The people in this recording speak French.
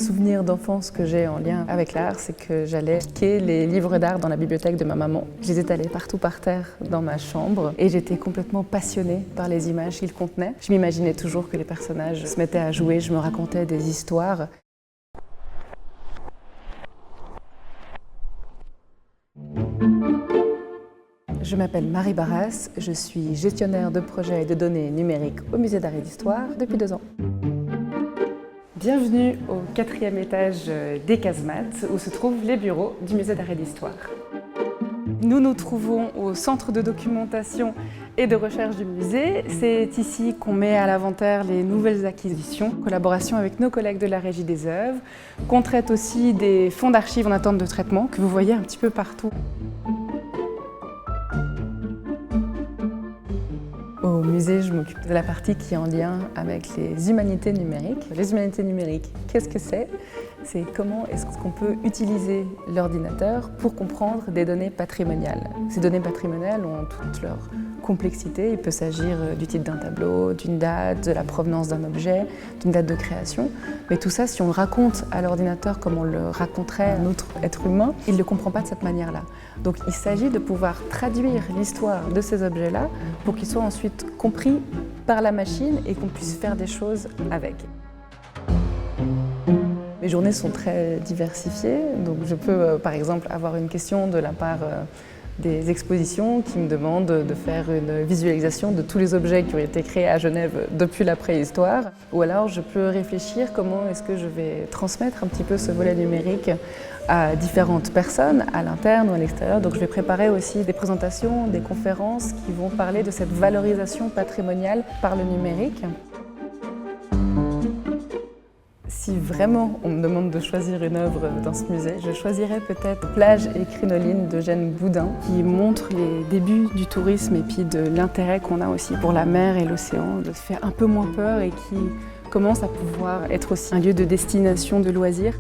souvenir d'enfance que j'ai en lien avec l'art, c'est que j'allais piquer les livres d'art dans la bibliothèque de ma maman. Je les étalais partout par terre dans ma chambre et j'étais complètement passionnée par les images qu'ils contenaient. Je m'imaginais toujours que les personnages se mettaient à jouer, je me racontais des histoires. Je m'appelle Marie Barras, je suis gestionnaire de projets et de données numériques au Musée d'Art et d'Histoire depuis 2 ans. Bienvenue au 4e étage des casemates où se trouvent les bureaux du Musée d'Art et d'Histoire. Nous nous trouvons au centre de documentation et de recherche du musée. C'est ici qu'on met à l'inventaire les nouvelles acquisitions, en collaboration avec nos collègues de la Régie des œuvres, qu'on traite aussi des fonds d'archives en attente de traitement que vous voyez un petit peu partout. Au musée, je m'occupe de la partie qui est en lien avec les humanités numériques. Les humanités numériques, qu'est-ce que c'est? C'est comment est-ce qu'on peut utiliser l'ordinateur pour comprendre des données patrimoniales. Ces données patrimoniales ont toute leur complexité. Il peut s'agir du titre d'un tableau, d'une date, de la provenance d'un objet, d'une date de création. Mais tout ça, si on le raconte à l'ordinateur comme on le raconterait à un autre être humain, il ne le comprend pas de cette manière-là. Donc il s'agit de pouvoir traduire l'histoire de ces objets-là pour qu'ils soient ensuite compris par la machine et qu'on puisse faire des choses avec. Mes journées sont très diversifiées, donc je peux par exemple avoir une question de la part des expositions qui me demandent de faire une visualisation de tous les objets qui ont été créés à Genève depuis la préhistoire. Ou alors je peux réfléchir comment est-ce que je vais transmettre un petit peu ce volet numérique à différentes personnes, à l'interne ou à l'extérieur. Donc je vais préparer aussi des présentations, des conférences qui vont parler de cette valorisation patrimoniale par le numérique. Si vraiment on me demande de choisir une œuvre dans ce musée, je choisirais peut-être Plage et crinoline d'Eugène Boudin, qui montre les débuts du tourisme et puis de l'intérêt qu'on a aussi pour la mer et l'océan, de se faire un peu moins peur et qui commence à pouvoir être aussi un lieu de destination, de loisirs.